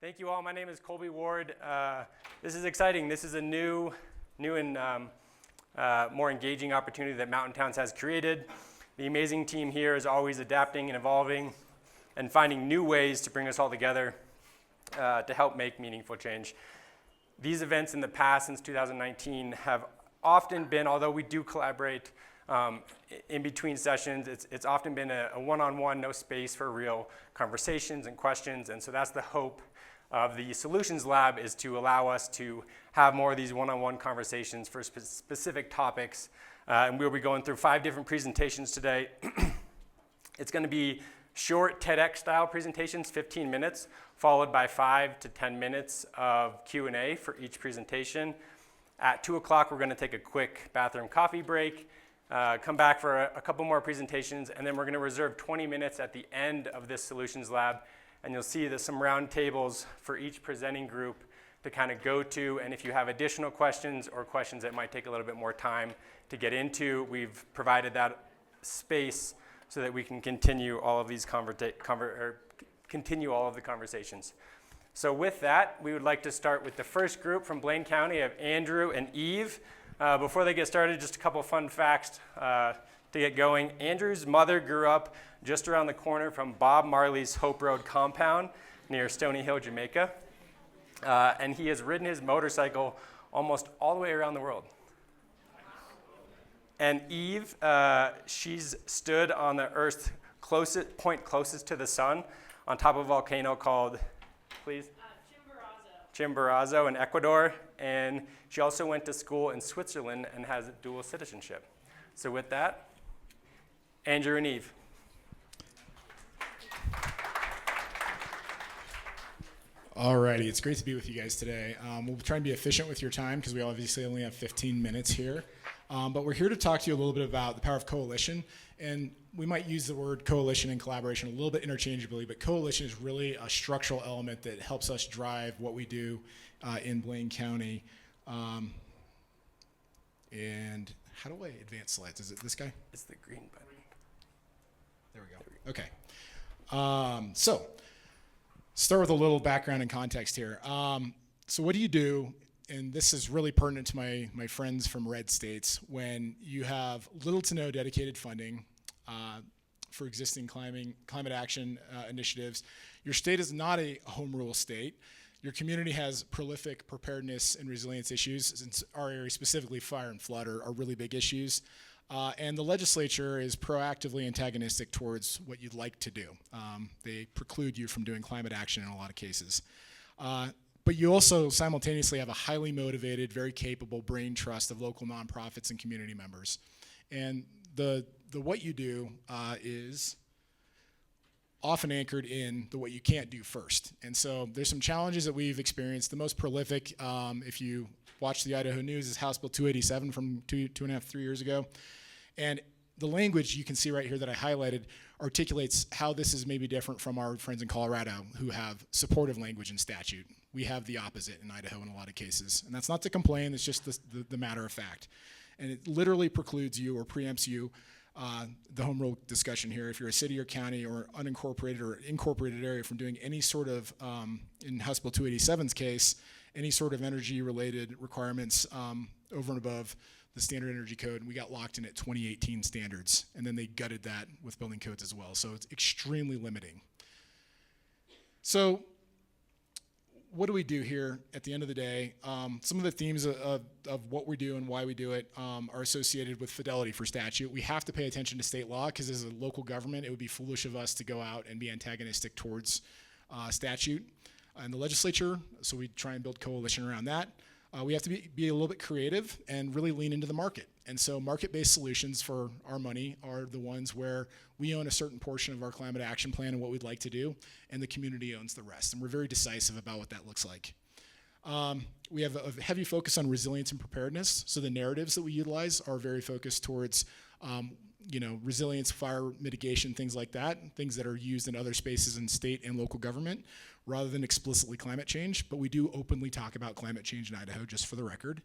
Thank you all. My name is Colby Ward. This is exciting. This is a new and more engaging opportunity that Mountain Towns has created. The amazing team here is always adapting and evolving and finding new ways to bring us all together to help make meaningful change. These events in the past, since 2019, have often been, although we do collaborate in between sessions, it's often been a one-on-one, no space for real conversations and questions, and so that's the hope of the Solutions Lab, is to allow us to have more of these one-on-one conversations for specific topics. And we'll be going through 5 different presentations today. It's going to be short TEDx-style presentations, 15 minutes, followed by 5 to 10 minutes of Q&A for each presentation. At 2 o'clock, we're going to take a quick bathroom coffee break, come back for a couple more presentations, and then we're going to reserve 20 minutes at the end of this Solutions Lab. And you'll see there's some round tables for each presenting group to kind of go to. And if you have additional questions or questions that might take a little bit more time to get into, we've provided that space so that we can continue all of these continue all of the conversations. So with that, we would like to start with the first group from Blaine County of Andrew and Eve. Before they get started, just a couple fun facts to get going. Andrew's mother grew up just around the corner from Bob Marley's Hope Road compound near Stony Hill, Jamaica. And he has ridden his motorcycle almost all the way around the world. And Eve, she's stood on the Earth's point closest to the sun on top of a volcano called, please? Chimborazo in Ecuador. And she also went to school in Switzerland and has dual citizenship. So with that, Andrew and Eve. Alrighty, it's great to be with you guys today. We'll try and be efficient with your time because we obviously only have 15 minutes here. But we're here to talk to you a little bit about the power of coalition. And we might use the word coalition and collaboration a little bit interchangeably, but coalition is really a structural element that helps us drive what we do in Blaine County. And how do I advance slides? Is it this guy? It's the green button. There we go. Okay. So start with a little background and context here. So what do you do, and this is really pertinent to my friends from red states, when you have little to no dedicated funding for existing climate action initiatives. Your state is not a home rule state. Your community has prolific preparedness and resilience issues, since our area, specifically fire and flood, are really big issues. And the legislature is proactively antagonistic towards what you'd like to do. They preclude you from doing climate action in a lot of cases. But you also simultaneously have a highly motivated, very capable brain trust of local nonprofits and community members. And the what you do is often anchored in the what you can't do first. And so there's some challenges that we've experienced. The most prolific, if you watch the Idaho News, is House Bill 287 from 2.5-3 years ago. And the language you can see right here that I highlighted articulates how this is maybe different from our friends in Colorado who have supportive language in statute. We have the opposite in Idaho in a lot of cases. And that's not to complain, it's just the matter of fact. And it literally precludes you or preempts you, the home rule discussion here, if you're a city or county or unincorporated or incorporated area, from doing any sort of, in House Bill 287's case, any sort of energy-related requirements over and above the Standard Energy Code, and we got locked in at 2018 standards, and then they gutted that with building codes as well. So it's extremely limiting. So what do we do here at the end of the day? Some of the themes of what we do and why we do it are associated with fidelity for statute. We have to pay attention to state law because as a local government, it would be foolish of us to go out and be antagonistic towards statute and the legislature, so we try and build coalition around that. We have to be a little bit creative and really lean into the market. And so market-based solutions for our money are the ones where we own a certain portion of our climate action plan and what we'd like to do, and the community owns the rest. And we're very decisive about what that looks like. We have a heavy focus on resilience and preparedness. So the narratives that we utilize are very focused towards resilience, fire mitigation, things like that, things that are used in other spaces in state and local government, rather than explicitly climate change. But we do openly talk about climate change in Idaho, just for the record.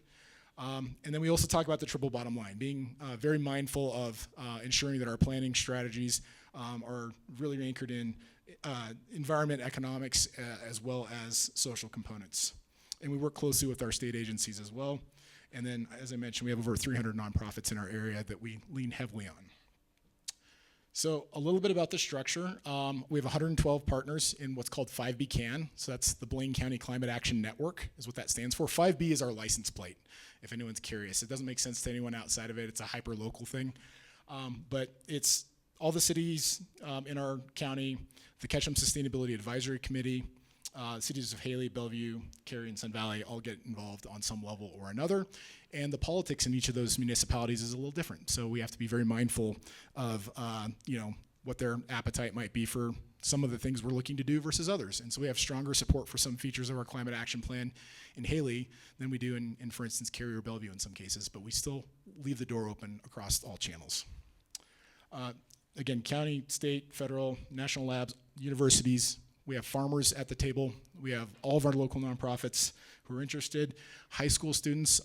And then we also talk about the triple bottom line, being very mindful of ensuring that our planning strategies are really anchored in environment, economics, as well as social components. And we work closely with our state agencies as well. And then, as I mentioned, we have over 300 nonprofits in our area that we lean heavily on. So a little bit about the structure. We have 112 partners in what's called 5B CAN. So that's the Blaine County Climate Action Network is what that stands for. 5B is our license plate, if anyone's curious. It doesn't make sense to anyone outside of it. It's a hyper-local thing. But it's all the cities in our county, the Ketchum Sustainability Advisory Committee, cities of Haley, Bellevue, Cary, and Sun Valley all get involved on some level or another. And the politics in each of those municipalities is a little different. So we have to be very mindful of what their appetite might be for some of the things we're looking to do versus others. And so we have stronger support for some features of our climate action plan in Haley than we do in for instance, Cary or Bellevue in some cases, but we still leave the door open across all channels. Again, county, state, federal, national labs, universities. We have farmers at the table. We have all of our local nonprofits who are interested. High school students,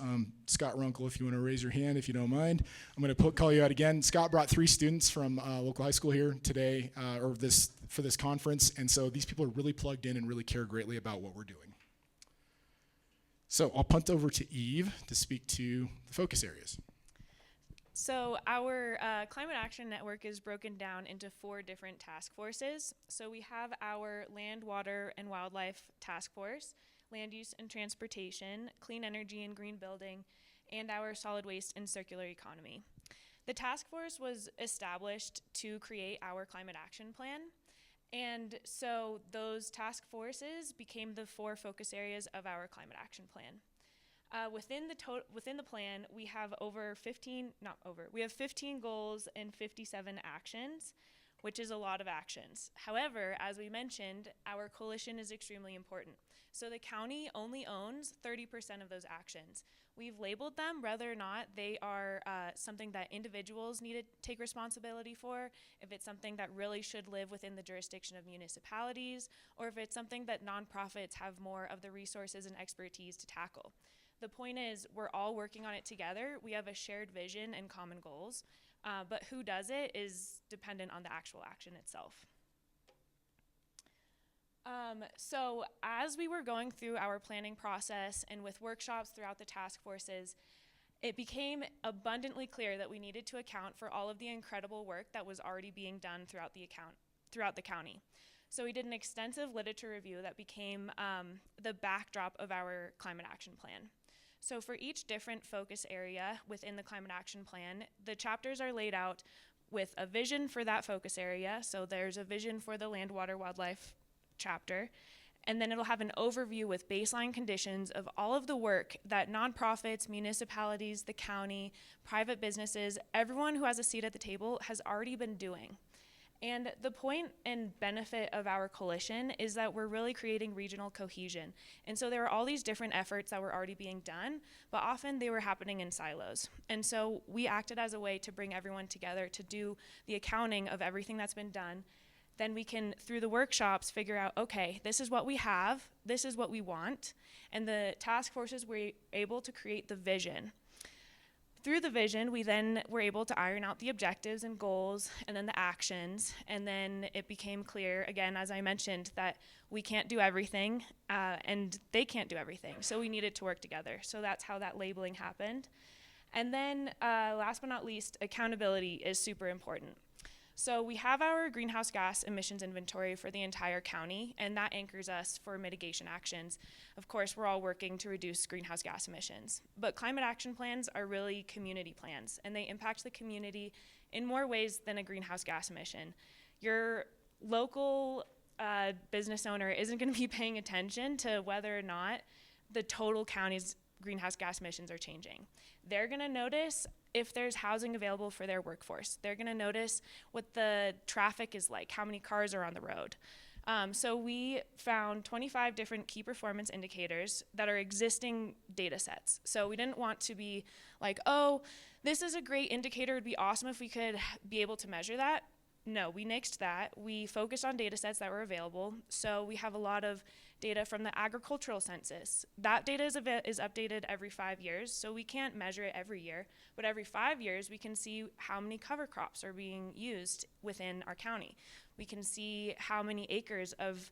Scott Runkle, if you want to raise your hand, if you don't mind. I'm going to call you out again. Scott brought 3 students from local high school here today, for this conference, and so these people are really plugged in and really care greatly about what we're doing. So I'll punt over to Eve to speak to the focus areas. So our Climate Action Network is broken down into 4 different task forces. So we have our Land, Water, and Wildlife Task Force, Land Use and Transportation, Clean Energy and Green Building, and our Solid Waste and Circular Economy. The task force was established to create our Climate Action Plan. And so those task forces became the 4 focus areas of our Climate Action Plan. Within the plan, we have 15 goals and 57 actions, which is a lot of actions. However, as we mentioned, our coalition is extremely important. So the county only owns 30% of those actions. We've labeled them whether or not they are something that individuals need to take responsibility for, if it's something that really should live within the jurisdiction of municipalities, or if it's something that nonprofits have more of the resources and expertise to tackle. The point is, we're all working on it together. We have a shared vision and common goals, but who does it is dependent on the actual action itself. So as we were going through our planning process and with workshops throughout the task forces, it became abundantly clear that we needed to account for all of the incredible work that was already being done throughout the county. So we did an extensive literature review that became the backdrop of our climate action plan. So for each different focus area within the Climate Action Plan, the chapters are laid out with a vision for that focus area. So there's a vision for the Land, Water, Wildlife chapter, and then it'll have an overview with baseline conditions of all of the work that nonprofits, municipalities, the county, private businesses, everyone who has a seat at the table has already been doing. And the point and benefit of our coalition is that we're really creating regional cohesion. And so there are all these different efforts that were already being done, but often they were happening in silos. And so we acted as a way to bring everyone together to do the accounting of everything that's been done. Then we can, through the workshops, figure out, okay, this is what we have, this is what we want. And the task forces were able to create the vision. Through the vision, we then were able to iron out the objectives and goals and then the actions. And then it became clear, again, as I mentioned, that we can't do everything and they can't do everything. So we needed to work together. So that's how that labeling happened. And then last but not least, accountability is super important. So we have our greenhouse gas emissions inventory for the entire county, and that anchors us for mitigation actions. Of course, we're all working to reduce greenhouse gas emissions, but climate action plans are really community plans, and they impact the community in more ways than a greenhouse gas emission. Your local business owner isn't going to be paying attention to whether or not the total county's greenhouse gas emissions are changing. They're going to notice if there's housing available for their workforce. They're going to notice what the traffic is like, how many cars are on the road. So we found 25 different key performance indicators that are existing data sets. So we didn't want to be like, oh, this is a great indicator. It'd be awesome if we could be able to measure that. No, we nixed that. We focused on data sets that were available. So we have a lot of data from the agricultural census. That data is updated every 5 years, so we can't measure it every year, but every 5 years we can see how many cover crops are being used within our county. We can see how many acres of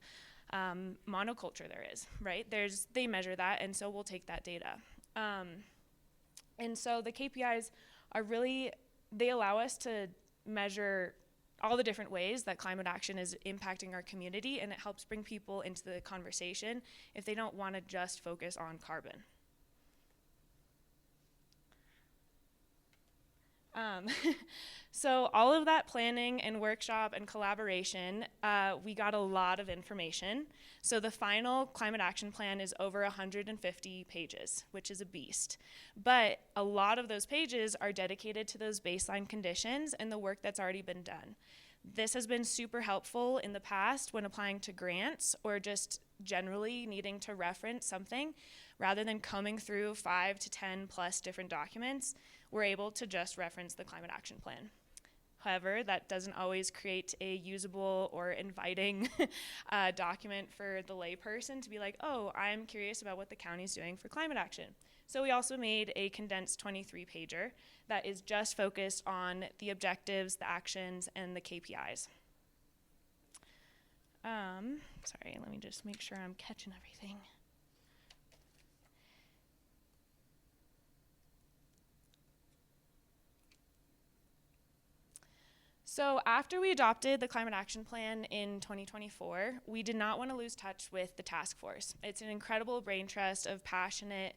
monoculture there is, right? They measure that, and so we'll take that data. And so the KPIs are really, they allow us to measure all the different ways that climate action is impacting our community, and it helps bring people into the conversation if they don't want to just focus on carbon. So all of that planning and workshop and collaboration, we got a lot of information. So the final climate action plan is over 150 pages, which is a beast. But a lot of those pages are dedicated to those baseline conditions and the work that's already been done. This has been super helpful in the past when applying to grants or just generally needing to reference something. Rather than combing through 5 to 10 plus different documents, we're able to just reference the climate action plan. However, that doesn't always create a usable or inviting document for the layperson to be like, oh, I'm curious about what the county's doing for climate action. So we also made a condensed 23-pager that is just focused on the objectives, the actions, and the KPIs. Sorry, let me just make sure I'm catching everything. So after we adopted the Climate Action Plan in 2024, we did not want to lose touch with the task force. It's an incredible brain trust of passionate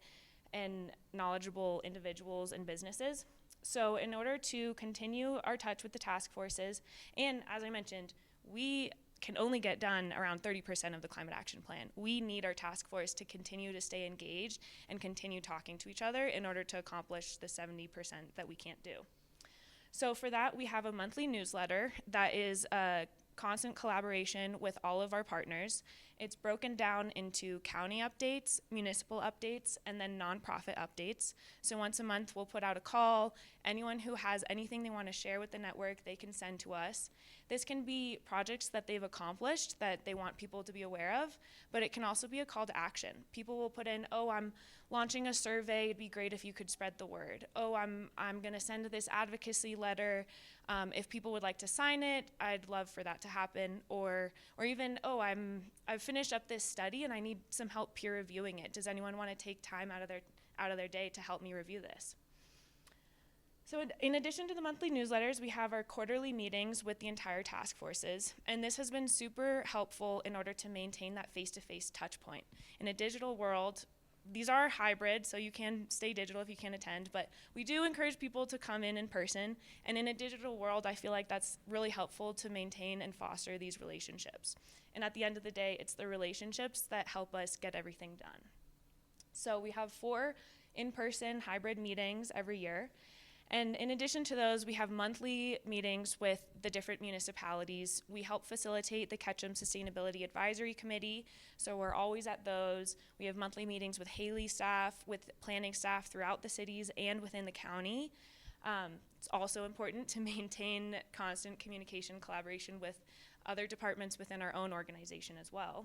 and knowledgeable individuals and businesses. So in order to continue our touch with the task forces, and as I mentioned, we can only get done around 30% of the Climate Action Plan. We need our task force to continue to stay engaged and continue talking to each other in order to accomplish the 70% that we can't do. So for that, we have a monthly newsletter that is a constant collaboration with all of our partners. It's broken down into county updates, municipal updates, and then nonprofit updates. So once a month, we'll put out a call. Anyone who has anything they want to share with the network, they can send to us. This can be projects that they've accomplished that they want people to be aware of, but it can also be a call to action. People will put in, oh, I'm launching a survey, it'd be great if you could spread the word. Oh, I'm gonna send this advocacy letter. If people would like to sign it, I'd love for that to happen. Or even, oh, I've finished up this study and I need some help peer reviewing it. Does anyone want to take time out of their day to help me review this? So in addition to the monthly newsletters, we have our quarterly meetings with the entire task forces, and this has been super helpful in order to maintain that face-to-face touch point. In a digital world, these are hybrid, so you can stay digital if you can't attend, but we do encourage people to come in person, and in a digital world, I feel like that's really helpful to maintain and foster these relationships. And at the end of the day, it's the relationships that help us get everything done. So we have 4 in-person hybrid meetings every year. And in addition to those, we have monthly meetings with the different municipalities. We help facilitate the Ketchum Sustainability Advisory Committee, so we're always at those. We have monthly meetings with Haley staff, with planning staff throughout the cities and within the county. It's also important to maintain constant communication, collaboration with other departments within our own organization as well.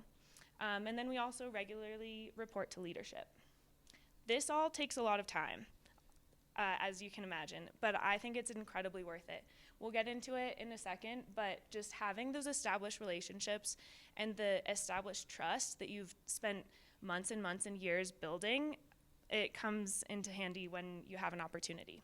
And then we also regularly report to leadership. This all takes a lot of time. As you can imagine, but I think it's incredibly worth it. We'll get into it in a second, but just having those established relationships and the established trust that you've spent months and months and years building, it comes into handy when you have an opportunity.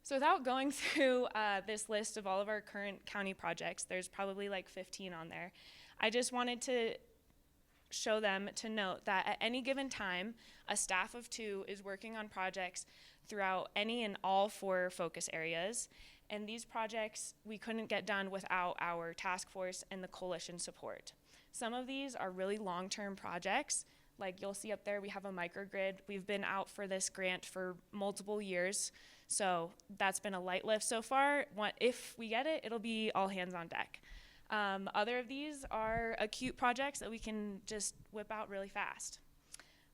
So without going through this list of all of our current county projects, there's probably like 15 on there. I just wanted to show them to note that at any given time, a staff of 2 is working on projects throughout any and all 4 focus areas. And these projects we couldn't get done without our task force and the coalition support. Some of these are really long-term projects. Like you'll see up there, we have a microgrid. We've been out for this grant for multiple years. So that's been a light lift so far. If we get it, it'll be all hands on deck. Other of these are acute projects that we can just whip out really fast.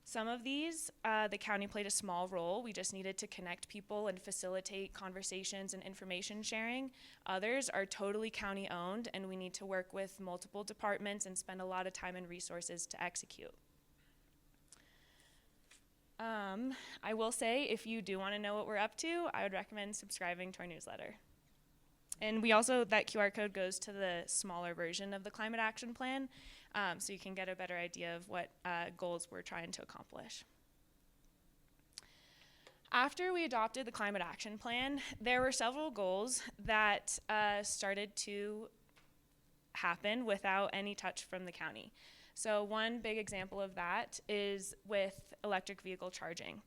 Some of these, the county played a small role. We just needed to connect people and facilitate conversations and information sharing. Others are totally county owned, and we need to work with multiple departments and spend a lot of time and resources to execute. I will say, if you do want to know what we're up to, I would recommend subscribing to our newsletter. And we also, that QR code goes to the smaller version of the climate action plan, so you can get a better idea of what goals we're trying to accomplish. After we adopted the climate action plan, there were several goals that started to happen without any touch from the county. So one big example of that is with electric vehicle charging.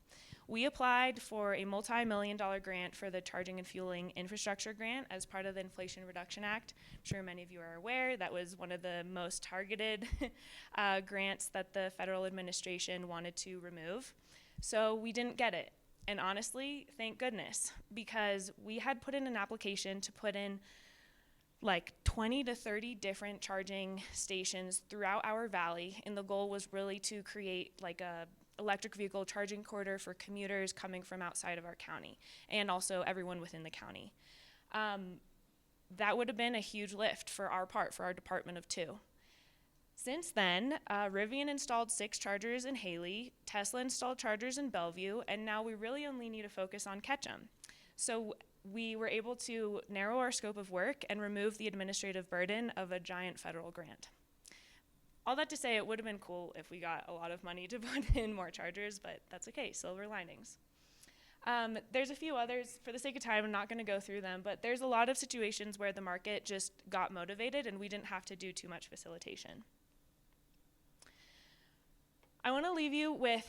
We applied for a multi-million-dollar grant for the Charging and Fueling Infrastructure Grant as part of the Inflation Reduction Act. I'm sure many of you are aware that was one of the most targeted grants that the federal administration wanted to remove. So we didn't get it. And honestly, thank goodness, because we had put in an application to put in like 20 to 30 different charging stations throughout our valley, and the goal was really to create like a electric vehicle charging corridor for commuters coming from outside of our county, and also everyone within the county. That would have been a huge lift for our part, for our department of 2. Since then, Rivian installed 6 chargers in Haley, Tesla installed chargers in Bellevue, and now we really only need to focus on Ketchum. So we were able to narrow our scope of work and remove the administrative burden of a giant federal grant. All that to say, it would have been cool if we got a lot of money to put in more chargers, but that's okay, silver linings. There's a few others. For the sake of time, I'm not going to go through them, but there's a lot of situations where the market just got motivated and we didn't have to do too much facilitation. I want to leave you with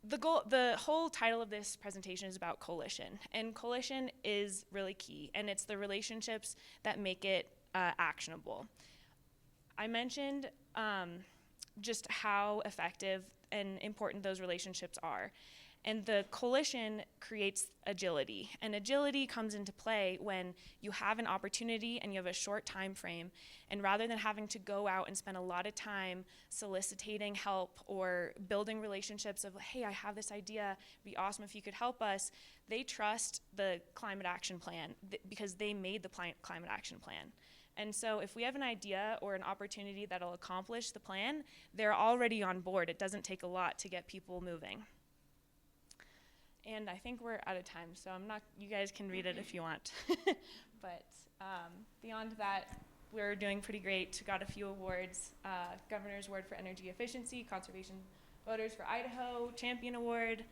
the goal. The whole title of this presentation is about coalition, and coalition is really key, and it's the relationships that make it actionable. I mentioned just how effective and important those relationships are. And the coalition creates agility. And agility comes into play when you have an opportunity and you have a short time frame. And rather than having to go out and spend a lot of time soliciting help or building relationships of, hey, I have this idea, it'd be awesome if you could help us, they trust the climate action plan because they made the climate action plan. And so if we have an idea or an opportunity that'll accomplish the plan, they're already on board. It doesn't take a lot to get people moving. And I think we're out of time, so you guys can read it if you want. But beyond that, we're doing pretty great. We got a few awards, Governor's Award for Energy Efficiency, Conservation Voters for Idaho, Champion Award,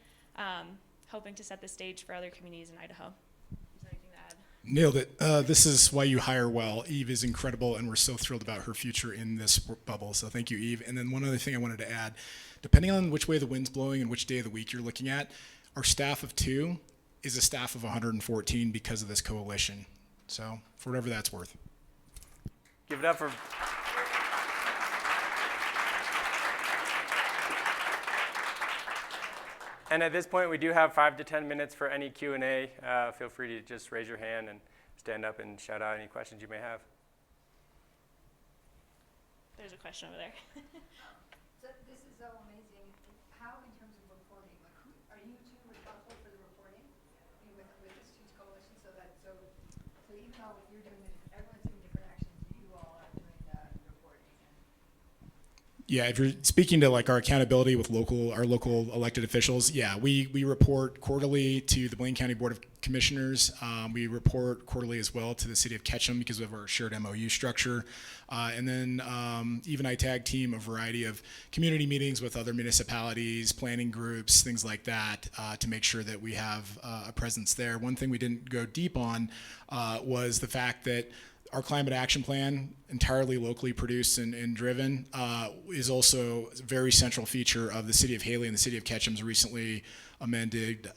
hoping to set the stage for other communities in Idaho. Is there anything to add? Nailed it. This is why you hire well. Eve is incredible, and we're so thrilled about her future in this bubble. So thank you, Eve. And then one other thing I wanted to add, depending on which way the wind's blowing and which day of the week you're looking at, our staff of 2 is a staff of 114 because of this coalition. So for whatever that's worth. Give it up for... And at this point, we do have 5 to 10 minutes for any Q&A. Feel free to just raise your hand and stand up and shout out any questions you may have. There's a question over there. So this is so amazing. How, in terms of reporting, like, who are you 2 responsible for the reporting with this huge coalition? So even though you're doing everyone's doing different actions, you all are doing the reporting. Yeah, if you're speaking to like our accountability with our local elected officials, yeah, we report quarterly to the Blaine County Board of Commissioners. We report quarterly as well to the City of Ketchum because of our shared MOU structure. And then even I tag team a variety of community meetings with other municipalities, planning groups, things like that, to make sure that we have a presence there. One thing we didn't go deep on was the fact that our climate action plan, entirely locally produced and driven, is also a very central feature of the City of Haley and the City of Ketchum's recently amended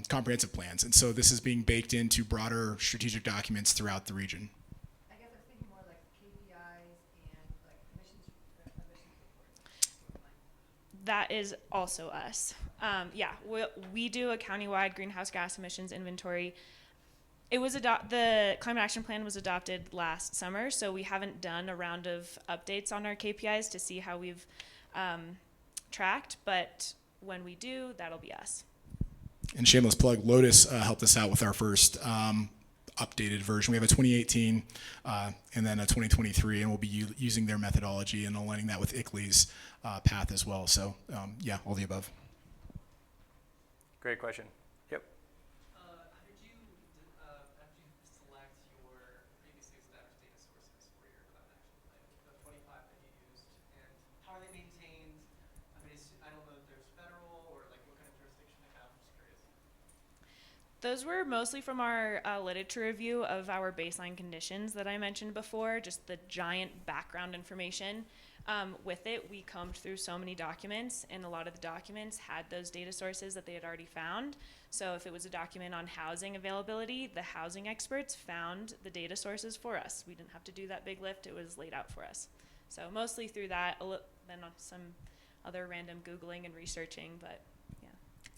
comprehensive plans. And so this is being baked into broader strategic documents throughout the region. I guess I was thinking more like KPIs and like emissions reports. That is also us. Yeah, we do a countywide greenhouse gas emissions inventory. It was the climate action plan was adopted last summer, so we haven't done a round of updates on our KPIs to see how we've tracked, but when we do, that'll be us. And shameless plug, Lotus helped us out with our first updated version. We have a 2018 and then a 2023, and we'll be using their methodology and aligning that with ICLEI's path as well. So yeah, all the above. Great question. Yep. How did you select your Those were mostly from our literature review of our baseline conditions that I mentioned before, just the giant background information. With it, we combed through so many documents, and a lot of the documents had those data sources that they had already found. So if it was a document on housing availability, the housing experts found the data sources for us. We didn't have to do that big lift, it was laid out for us. So mostly through that, then on some other random Googling and researching, but yeah.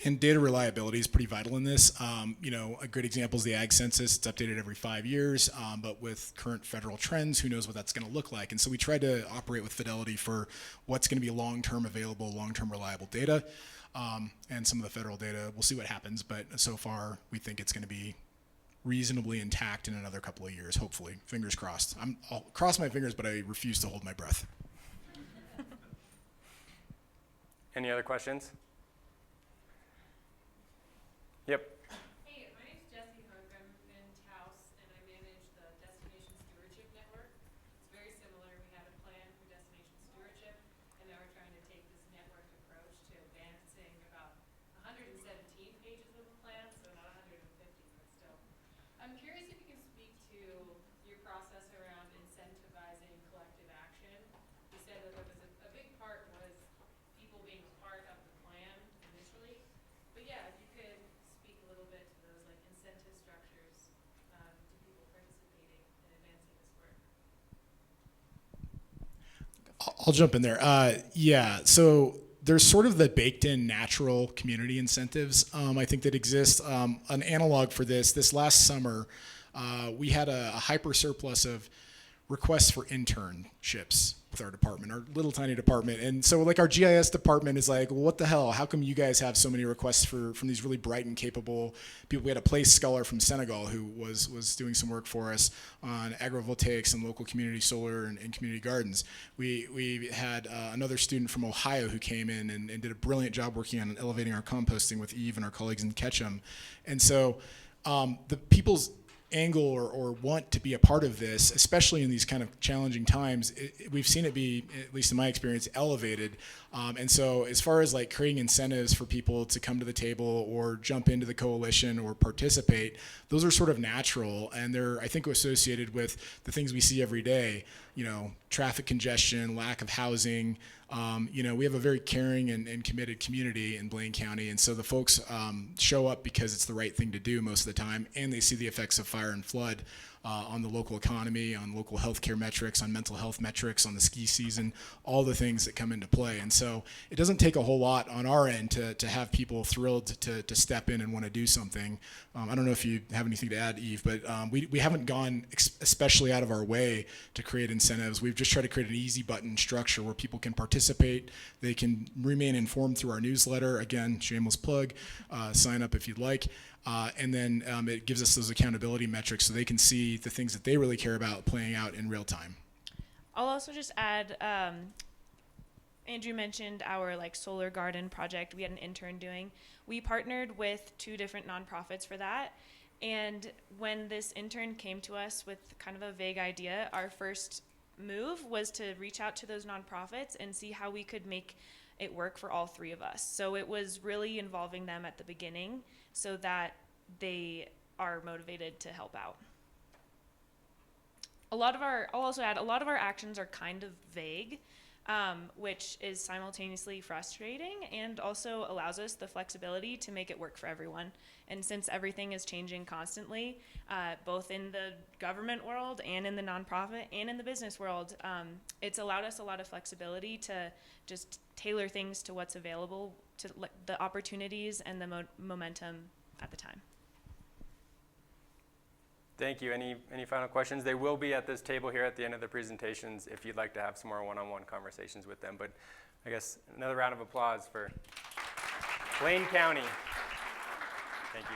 And data reliability is pretty vital in this. A good example is the ag census. It's updated every 5 years, but with current federal trends, who knows what that's going to look like. And so we try to operate with fidelity for what's going to be long-term available, long-term reliable data. And some of the federal data, we'll see what happens, but so far we think it's going to be reasonably intact in another couple of years, hopefully. Fingers crossed. I'll cross my fingers, but I refuse to hold my breath. Any other questions? Yep. Hey, my name's Jessie Hook. I'm in Taos, and I manage the Destination Stewardship Network. It's very similar. We had a plan for destination stewardship, and now we're trying to take this network approach to advancing about 117 pages of a plan, so not 150, but still. I'm curious if you can speak to your process around incentivizing collective action. You said that there was a big part was people being part of the plan initially, but yeah, if you could speak a little bit to those like incentive structures to people participating in advancing this work. I'll jump in there. So there's sort of the baked-in natural community incentives, I think, that exist. An analog for this last summer, we had a hyper surplus of requests for internships with our department, our little tiny department. And so like our GIS department is like, well, what the hell? How come you guys have so many requests from these really bright and capable people? We had a place scholar from Senegal who was doing some work for us on agrivoltaics and local community solar and community gardens. We had another student from Ohio who came in and did a brilliant job working on elevating our composting with Eve and our colleagues in Ketchum. And so the people's angle or want to be a part of this, especially in these kind of challenging times, we've seen it be, at least in my experience, elevated. And so as far as like creating incentives for people to come to the table or jump into the coalition or participate, those are sort of natural, and they're, I think, associated with the things we see every day, traffic congestion, lack of housing. We have a very caring and committed community in Blaine County, and so the folks show up because it's the right thing to do most of the time, and they see the effects of fire and flood on the local economy, on local healthcare metrics, on mental health metrics, on the ski season, all the things that come into play. And so it doesn't take a whole lot on our end to have people thrilled to step in and want to do something. I don't know if you have anything to add, Eve, but we haven't gone especially out of our way to create incentives. We've just tried to create an easy button structure where people can participate. They can remain informed through our newsletter. Again, shameless plug, sign up if you'd like. And then it gives us those accountability metrics so they can see the things that they really care about playing out in real time. I'll also just add, Andrew mentioned our solar garden project we had an intern doing. We partnered with 2 different nonprofits for that. And when this intern came to us with kind of a vague idea, our first move was to reach out to those nonprofits and see how we could make it work for all 3 of us. So it was really involving them at the beginning so that they are motivated to help out. I'll also add, a lot of our actions are kind of vague, which is simultaneously frustrating and also allows us the flexibility to make it work for everyone. And since everything is changing constantly, both in the government world and in the nonprofit and in the business world, it's allowed us a lot of flexibility to just tailor things to what's available, to the opportunities and the momentum at the time. Thank you. Any final questions? They will be at this table here at the end of the presentations if you'd like to have some more one-on-one conversations with them. But I guess another round of applause for Blaine County. Thank you.